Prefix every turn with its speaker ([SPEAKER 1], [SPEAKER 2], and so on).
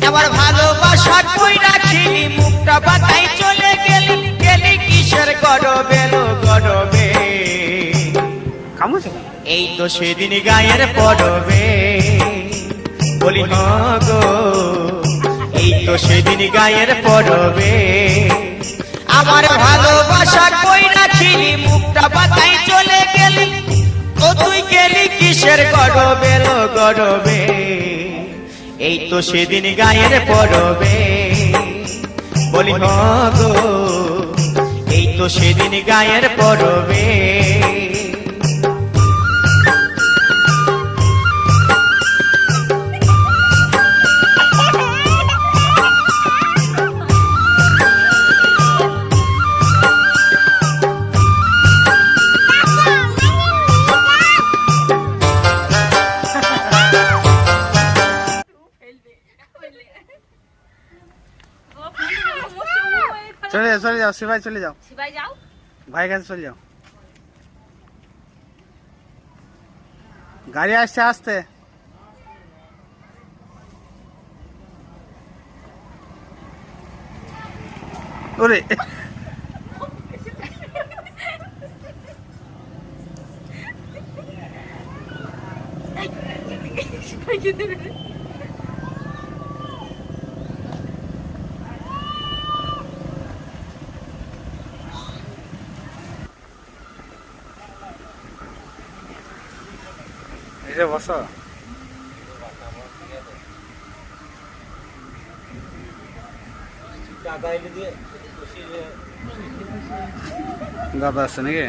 [SPEAKER 1] এবার ভালোবাসা কই রাখিনি মুখটা বাঁকাই চলে গেলি গেলি কিসের গরবে গরবে এই তো সেদিন গায়ের পড়বে বলি গো এই তো সেদিন গায়ের পড়বে আমার ভালোবাসা কই রাখিনি মুখটা বাঁকাই চলে গেলি ও তুই গেলি কিসের গরবে গরবে এই তো সেদিন গায়ের পড়বে বলি গো এই তো সেদিন গায়ের পড়বে
[SPEAKER 2] चले जाओ सिवाय चले जाओ भाई कैसे चले जाओ गाड़ी आस्ते आस्ते ओरे এসে বসো দাদা আছে নাকি